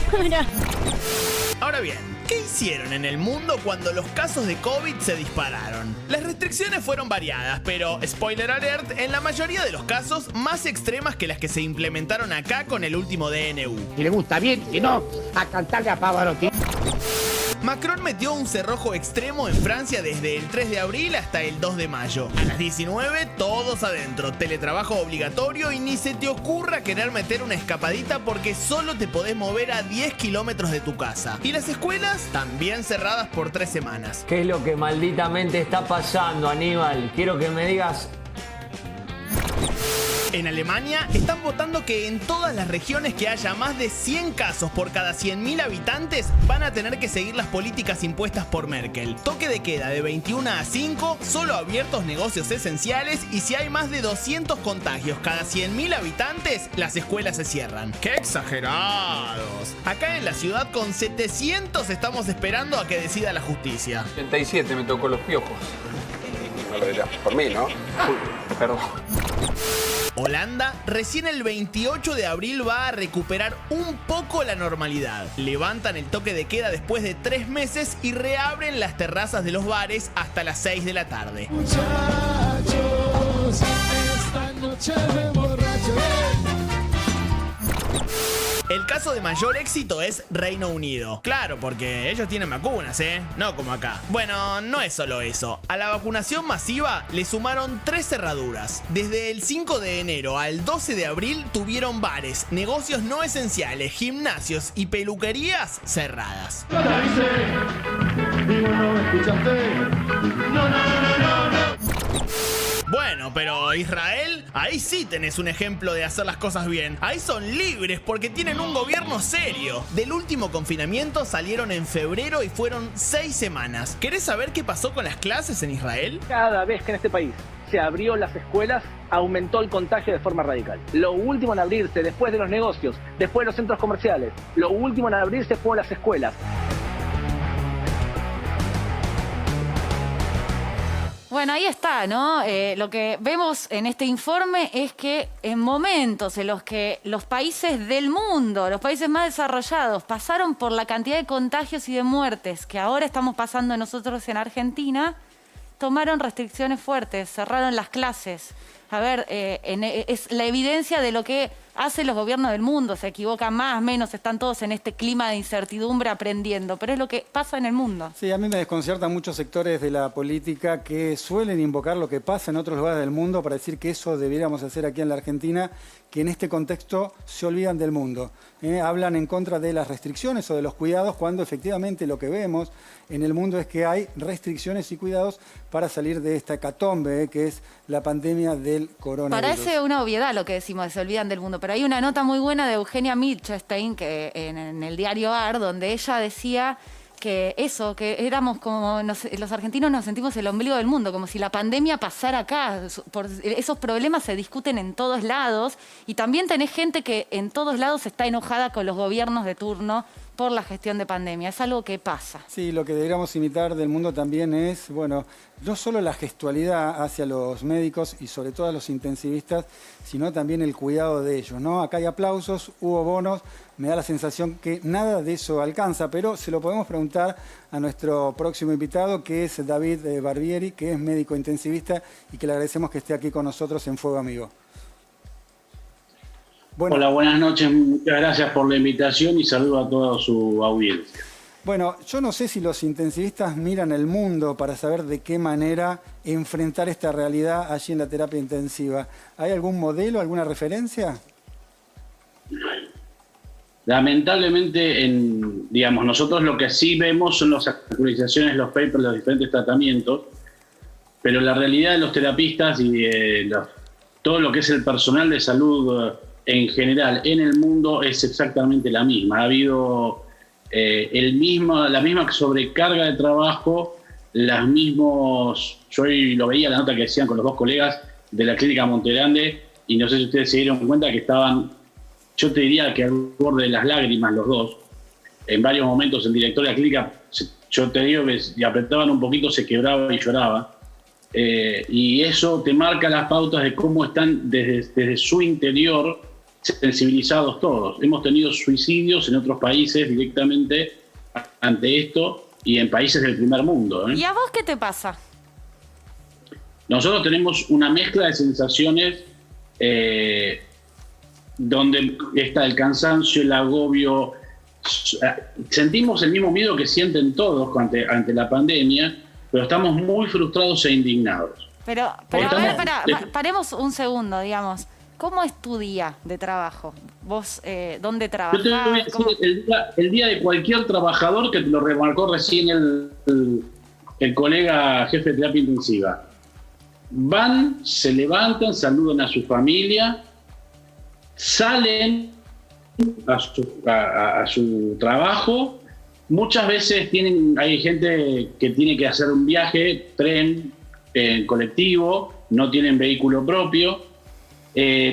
Ahora bien, ¿qué hicieron en el mundo cuando los casos de COVID se dispararon? Las restricciones fueron variadas, pero, spoiler alert, en la mayoría de los casos más extremas que las que se implementaron acá con el último DNU. Si le gusta bien, si no, a cantarle a Pavarotti. Macron metió un cerrojo extremo en Francia desde el 3 de abril hasta el 2 de mayo. A las 19, todos adentro, teletrabajo obligatorio y ni se te ocurra querer meter una escapadita porque solo te podés mover a 10 kilómetros de tu casa. Y las escuelas también cerradas por 3 semanas. ¿Qué es lo que malditamente está pasando, Aníbal? Quiero que me digas. En Alemania están votando que en todas las regiones que haya más de 100 casos por cada 100.000 habitantes van a tener que seguir las políticas impuestas por Merkel. Toque de queda de 21 a 5, solo abiertos negocios esenciales y si hay más de 200 contagios cada 100.000 habitantes, las escuelas se cierran. ¡Qué exagerados! Acá en la ciudad con 700 estamos esperando a que decida la justicia. 87 me tocó los piojos. No lo dirás por mí, ¿no? Perdón. Holanda recién el 28 de abril va a recuperar un poco la normalidad. Levantan el toque de queda después de 3 meses y reabren las terrazas de los bares hasta las 6 de la tarde. Muchachos, esta noche de borracho. El caso de mayor éxito es Reino Unido. Claro, porque ellos tienen vacunas, no como acá. Bueno, no es solo eso. A la vacunación masiva le sumaron 3 cerraduras. Desde el 5 de enero al 12 de abril tuvieron bares, negocios no esenciales, gimnasios y peluquerías cerradas. Yo te avisé, y vos no me escuchaste. No, no, no, no, no. Bueno, pero Israel, ahí sí tenés un ejemplo de hacer las cosas bien. Ahí son libres porque tienen un gobierno serio. Del último confinamiento salieron en febrero y fueron 6 semanas. ¿Querés saber qué pasó con las clases en Israel? Cada vez que en este país se abrió las escuelas, aumentó el contagio de forma radical. Lo último en abrirse, después de los negocios, después de los centros comerciales, lo último en abrirse fueron las escuelas. Bueno, ahí está, ¿no? Lo que vemos en este informe es que en momentos en los que los países del mundo, los países más desarrollados, pasaron por la cantidad de contagios y de muertes que ahora estamos pasando nosotros en Argentina, tomaron restricciones fuertes, cerraron las clases. A ver, es la evidencia de lo que hacen los gobiernos del mundo. Se equivocan más, menos, están todos en este clima de incertidumbre aprendiendo. Pero es lo que pasa en el mundo. Sí, a mí me desconciertan muchos sectores de la política que suelen invocar lo que pasa en otros lugares del mundo para decir que eso deberíamos hacer aquí en la Argentina, que en este contexto se olvidan del mundo. Hablan en contra de las restricciones o de los cuidados cuando efectivamente lo que vemos en el mundo es que hay restricciones y cuidados para salir de esta hecatombe que es la pandemia del coronavirus. Parece una obviedad lo que decimos, se olvidan del mundo, pero hay una nota muy buena de Eugenia Milchestein que en el diario AR, donde ella decía que eso, que éramos como, los argentinos nos sentimos el ombligo del mundo, como si la pandemia pasara acá. Esos problemas se discuten en todos lados y también tenés gente que en todos lados está enojada con los gobiernos de turno por la gestión de pandemia. Es algo que pasa. Sí, lo que deberíamos imitar del mundo también es, bueno, no solo la gestualidad hacia los médicos y sobre todo a los intensivistas, sino también el cuidado de ellos, ¿no? Acá hay aplausos, hubo bonos, me da la sensación que nada de eso alcanza, pero se lo podemos preguntar a nuestro próximo invitado, que es David Barbieri, que es médico intensivista y que le agradecemos que esté aquí con nosotros en Fuego Amigo. Bueno. Hola, buenas noches, muchas gracias por la invitación y saludo a toda su audiencia. Bueno, yo no sé si los intensivistas miran el mundo para saber de qué manera enfrentar esta realidad allí en la terapia intensiva. ¿Hay algún modelo, alguna referencia? Lamentablemente, digamos, nosotros lo que sí vemos son las actualizaciones, los papers, los diferentes tratamientos, pero la realidad de los terapistas y todo lo que es el personal de salud en general en el mundo es exactamente la misma. Ha habido la misma sobrecarga de trabajo, yo lo veía la nota que decían con los 2 colegas de la clínica Montegrande y no sé si ustedes se dieron cuenta que estaban, yo te diría que al borde de las lágrimas los dos. En varios momentos el director de la clínica, yo te digo que si apretaban un poquito se quebraba y lloraba. Y eso te marca las pautas de cómo están desde su interior sensibilizados todos. Hemos tenido suicidios en otros países directamente ante esto y en países del primer mundo. ¿Y a vos qué te pasa? Nosotros tenemos una mezcla de sensaciones donde está el cansancio, el agobio. Sentimos el mismo miedo que sienten todos ante la pandemia, pero estamos muy frustrados e indignados. Pero a ver, paremos un segundo, digamos. ¿Cómo es tu día de trabajo? ¿Vos dónde trabajás? Yo te voy a decir el día de cualquier trabajador, que te lo remarcó recién el colega jefe de terapia intensiva. Van, se levantan, saludan a su familia, salen a su trabajo. Muchas veces hay gente que tiene que hacer un viaje, tren, colectivo, no tienen vehículo propio.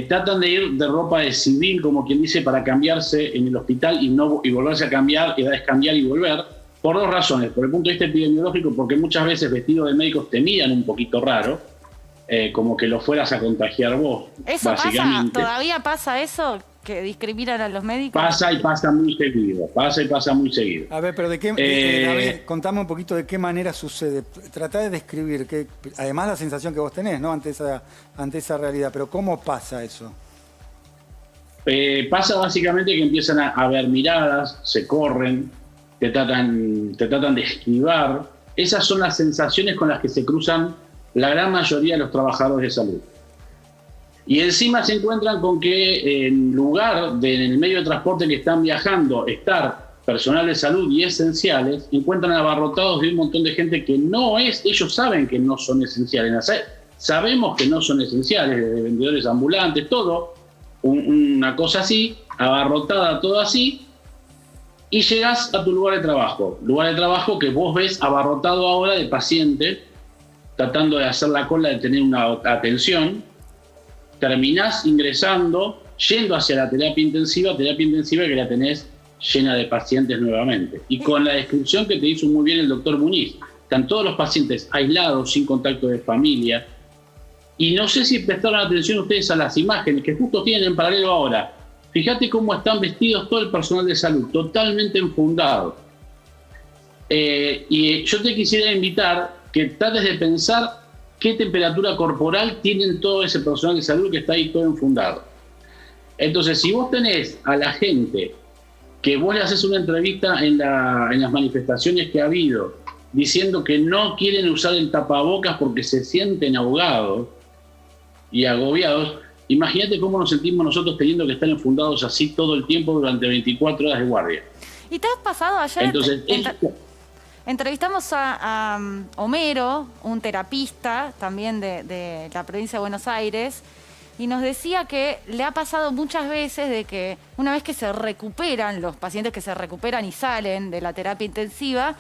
Tratan de ir de ropa de civil, como quien dice, para cambiarse en el hospital y volverse a cambiar, y descambiar y volver, por dos razones. Por el punto de vista epidemiológico, porque muchas veces vestidos de médicos te miran un poquito raro, como que lo fueras a contagiar vos. ¿Eso pasa? ¿Todavía pasa eso? ¿Que discriminan a los médicos? Pasa y pasa muy seguido. A ver, pero David, contame un poquito de qué manera sucede. Tratá de describir, además la sensación que vos tenés, ¿no? Ante esa realidad, pero ¿cómo pasa eso? Pasa básicamente que empiezan a ver miradas, se corren, te tratan de esquivar. Esas son las sensaciones con las que se cruzan la gran mayoría de los trabajadores de salud. Y encima se encuentran con que en lugar de en el medio de transporte que están viajando estar personal de salud y esenciales, encuentran abarrotados de un montón de gente que ellos saben que no son esenciales. Sabemos que no son esenciales, desde vendedores ambulantes, todo, una cosa así, abarrotada, todo así, y llegás a tu lugar de trabajo que vos ves abarrotado ahora de pacientes, tratando de hacer la cola, de tener una atención. Terminás ingresando, yendo hacia la terapia intensiva que la tenés llena de pacientes nuevamente. Y con la descripción que te hizo muy bien el doctor Muñiz, están todos los pacientes aislados, sin contacto de familia. Y no sé si prestaron atención ustedes a las imágenes que justo tienen en paralelo ahora. Fíjate cómo están vestidos todo el personal de salud, totalmente enfundado. Y yo te quisiera invitar que trates de pensar qué temperatura corporal tienen todo ese personal de salud que está ahí todo enfundado. Entonces, si vos tenés a la gente que vos le haces una entrevista en las manifestaciones que ha habido, diciendo que no quieren usar el tapabocas porque se sienten ahogados y agobiados, imagínate cómo nos sentimos nosotros teniendo que estar enfundados así todo el tiempo durante 24 horas de guardia. ¿Y te has pasado ayer? Entonces, entrevistamos a Homero, un terapista también de la provincia de Buenos Aires, y nos decía que le ha pasado muchas veces de que una vez que se recuperan, los pacientes que se recuperan y salen de la terapia intensiva,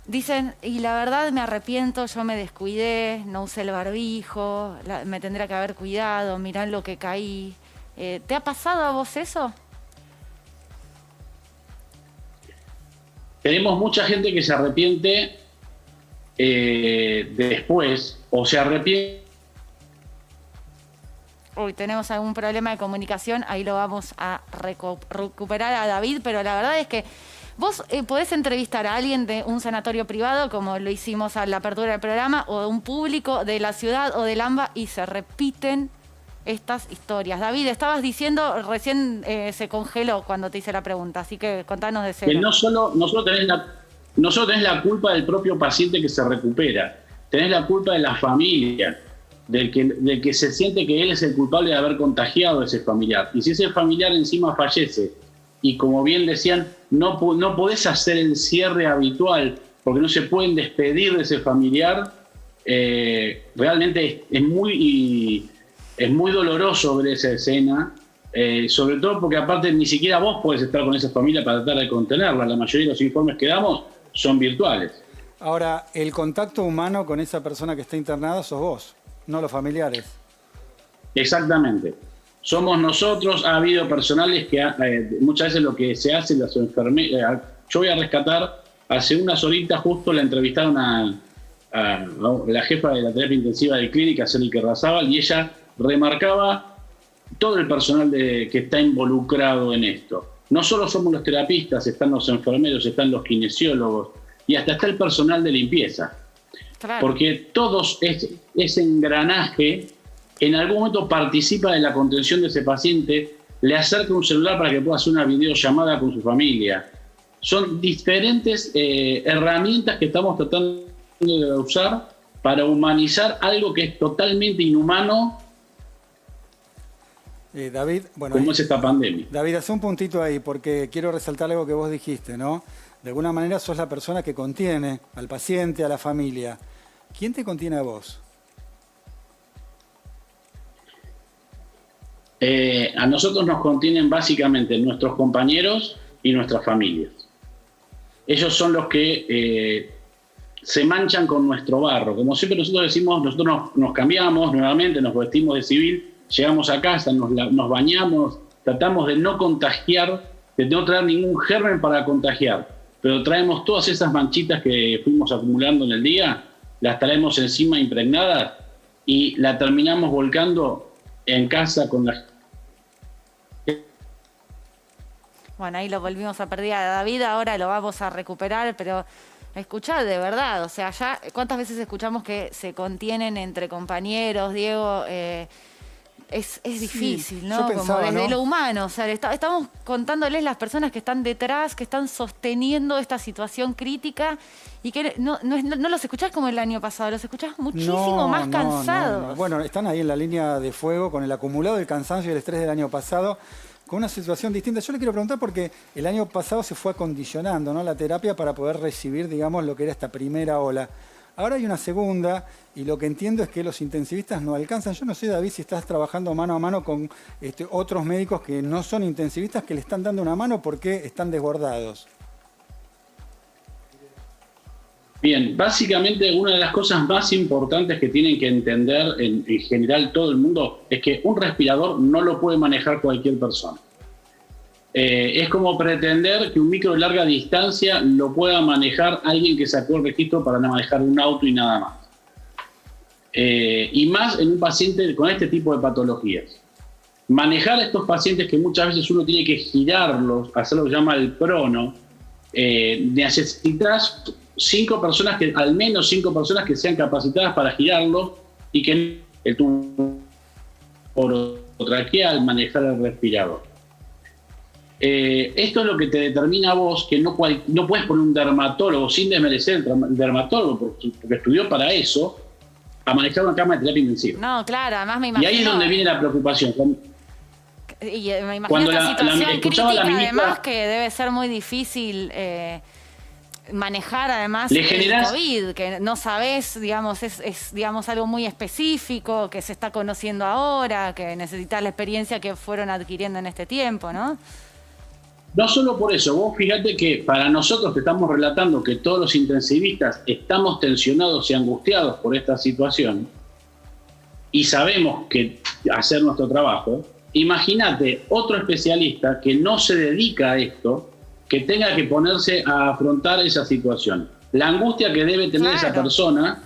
dicen, y la verdad me arrepiento, yo me descuidé, no usé el barbijo, me tendría que haber cuidado, mirá lo que caí. ¿Te ha pasado a vos eso? Tenemos mucha gente que se arrepiente después, o se arrepiente. Uy, tenemos algún problema de comunicación, ahí lo vamos a recuperar a David, pero la verdad es que vos podés entrevistar a alguien de un sanatorio privado, como lo hicimos a la apertura del programa, o de un público de la ciudad o del AMBA, y se repiten estas historias. David, estabas diciendo, recién se congeló cuando te hice la pregunta, así que contanos de cero. Que no solo tenés la culpa del propio paciente que se recupera, tenés la culpa de la familia, del que se siente que él es el culpable de haber contagiado a ese familiar. Y si ese familiar encima fallece, y como bien decían, no podés hacer el cierre habitual, porque no se pueden despedir de ese familiar, realmente es muy doloroso ver esa escena, sobre todo porque aparte ni siquiera vos podés estar con esa familia para tratar de contenerla. La mayoría de los informes que damos son virtuales. Ahora, el contacto humano con esa persona que está internada sos vos, no los familiares. Exactamente. Somos nosotros. Ha habido personales que muchas veces lo que se hace, las enfermeras. Yo voy a rescatar, hace unas horitas justo la entrevistaron a la jefa de la terapia intensiva de clínica, Célica Razábal, y ella remarcaba todo el personal que está involucrado en esto. No solo somos los terapistas, están los enfermeros, están los kinesiólogos y hasta está el personal de limpieza. Claro. Porque todos ese engranaje en algún momento participa de la contención de ese paciente, le acerca un celular para que pueda hacer una videollamada con su familia. Son diferentes herramientas que estamos tratando de usar para humanizar algo que es totalmente inhumano. David, bueno, como es esta pandemia. David, hace un puntito ahí, porque quiero resaltar algo que vos dijiste, ¿no? De alguna manera sos la persona que contiene al paciente, a la familia. ¿Quién te contiene a vos? A nosotros nos contienen básicamente nuestros compañeros y nuestras familias. Ellos son los que se manchan con nuestro barro. Como siempre nosotros decimos, nosotros nos cambiamos nuevamente, nos vestimos de civil, llegamos a casa, nos bañamos, tratamos de no contagiar, de no traer ningún germen para contagiar, pero traemos todas esas manchitas que fuimos acumulando en el día, las traemos encima impregnadas y la terminamos volcando en casa con la... Bueno, ahí lo volvimos a perder a David, ahora lo vamos a recuperar, pero escuchá de verdad, o sea, ya cuántas veces escuchamos que se contienen entre compañeros, Diego... Es difícil, sí, ¿no? Pensaba, como desde ¿no? lo humano, o sea, estamos contándoles las personas que están detrás, que están sosteniendo esta situación crítica y que no los escuchás como el año pasado, los escuchás muchísimo más cansados. No. Bueno, están ahí en la línea de fuego con el acumulado del cansancio y el estrés del año pasado, con una situación distinta. Yo le quiero preguntar porque el año pasado se fue acondicionando, ¿no?, la terapia para poder recibir, digamos, lo que era esta primera ola. Ahora hay una segunda y lo que entiendo es que los intensivistas no alcanzan. Yo no sé, David, si estás trabajando mano a mano con otros médicos que no son intensivistas que le están dando una mano porque están desbordados. Bien, básicamente una de las cosas más importantes que tienen que entender en general todo el mundo es que un respirador no lo puede manejar cualquier persona. Es como pretender que un micro de larga distancia lo pueda manejar alguien que sacó el registro para manejar un auto y nada más. Y más en un paciente con este tipo de patologías. Manejar a estos pacientes que muchas veces uno tiene que girarlos, hacer lo que se llama el prono, necesitas al menos 5 personas que sean capacitadas para girarlos y que el tubo orotraqueal, manejar el respirador. Esto es lo que te determina a vos que no puedes poner un dermatólogo, sin desmerecer el dermatólogo, porque estudió para eso, a manejar una cama de terapia intensiva. No, claro, además me imagino... Y ahí es donde viene la preocupación. Y me imagino esta situación crítica, además, que debe ser muy difícil manejar, además, el COVID, que no sabés, digamos, es digamos, algo muy específico, que se está conociendo ahora, que necesitas la experiencia que fueron adquiriendo en este tiempo, ¿no? No solo por eso, vos fíjate que para nosotros que estamos relatando que todos los intensivistas estamos tensionados y angustiados por esta situación y sabemos que hacer nuestro trabajo, imagínate otro especialista que no se dedica a esto, que tenga que ponerse a afrontar esa situación. La angustia que debe tener esa persona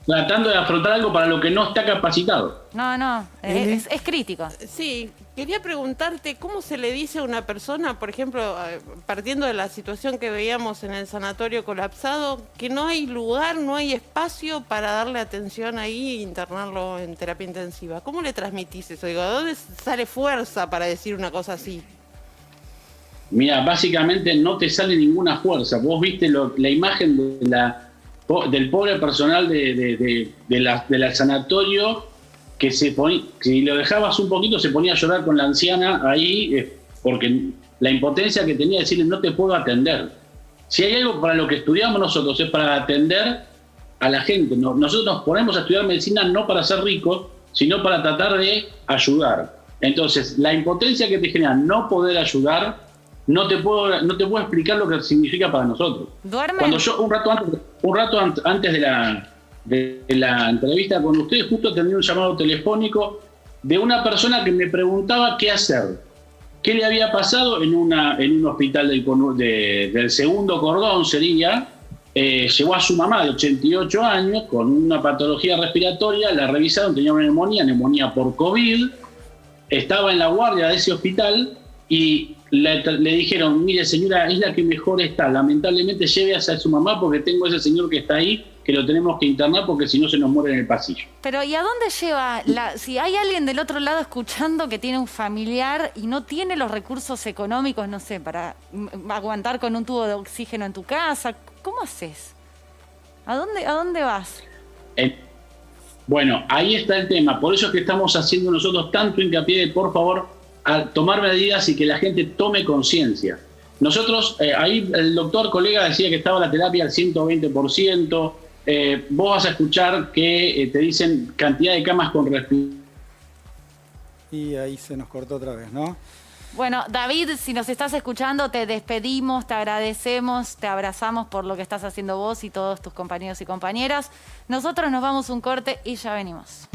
tratando de afrontar algo para lo que no está capacitado. No, es crítico. Sí, quería preguntarte, ¿cómo se le dice a una persona, por ejemplo, partiendo de la situación que veíamos en el sanatorio colapsado, que no hay lugar, no hay espacio para darle atención ahí e internarlo en terapia intensiva? ¿Cómo le transmitís eso? Digo, ¿de dónde sale fuerza para decir una cosa así? Mira, básicamente no te sale ninguna fuerza. Vos viste la imagen del pobre personal del sanatorio que si lo dejabas un poquito se ponía a llorar con la anciana ahí porque la impotencia que tenía de decirle no te puedo atender. Si hay algo para lo que estudiamos nosotros es para atender a la gente. Nosotros nos ponemos a estudiar medicina no para ser ricos, sino para tratar de ayudar. Entonces, la impotencia que te genera no poder ayudar, no te puedo explicar lo que significa para nosotros. ¿Duermen? Cuando yo un rato antes de la entrevista con ustedes, justo tenía un llamado telefónico de una persona que me preguntaba qué hacer, qué le había pasado en un hospital del segundo cordón, sería, llevó a su mamá de 88 años con una patología respiratoria, la revisaron, tenía una neumonía por COVID, estaba en la guardia de ese hospital y le dijeron, mire señora, es la que mejor está, lamentablemente lleve a su mamá porque tengo ese señor que está ahí, que lo tenemos que internar porque si no se nos muere en el pasillo. Pero ¿y a dónde lleva? Si hay alguien del otro lado escuchando que tiene un familiar y no tiene los recursos económicos, no sé, para aguantar con un tubo de oxígeno en tu casa, ¿cómo haces? ¿A dónde vas? Bueno, ahí está el tema. Por eso es que estamos haciendo nosotros tanto hincapié de, por favor, a tomar medidas y que la gente tome conciencia. Nosotros, ahí el doctor colega decía que estaba la terapia al 120%. Vos vas a escuchar que te dicen cantidad de camas con respiración. Y ahí se nos cortó otra vez, ¿no? Bueno, David, si nos estás escuchando, te despedimos, te agradecemos, te abrazamos por lo que estás haciendo vos y todos tus compañeros y compañeras. Nosotros nos vamos un corte y ya venimos.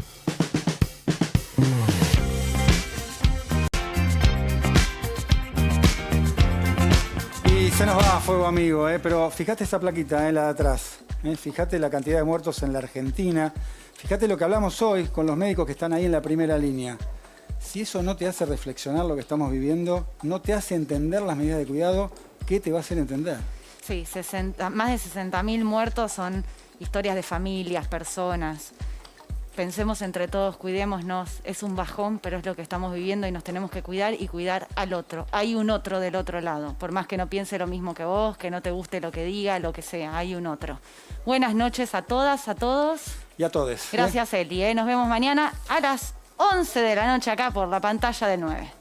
Y se nos va fuego amigo, pero fíjate esa plaquita, la de atrás. Fíjate la cantidad de muertos en la Argentina. Fíjate lo que hablamos hoy con los médicos que están ahí en la primera línea. Si eso no te hace reflexionar lo que estamos viviendo, no te hace entender las medidas de cuidado, ¿qué te va a hacer entender? Sí, más de 60.000 muertos son historias de familias, personas. Pensemos entre todos, cuidémonos. Es un bajón, pero es lo que estamos viviendo y nos tenemos que cuidar y cuidar al otro. Hay un otro del otro lado. Por más que no piense lo mismo que vos, que no te guste lo que diga, lo que sea, hay un otro. Buenas noches a todas, a todos. Y a todos. Gracias, Eli. Nos vemos mañana a las 11 de la noche acá por la pantalla del 9.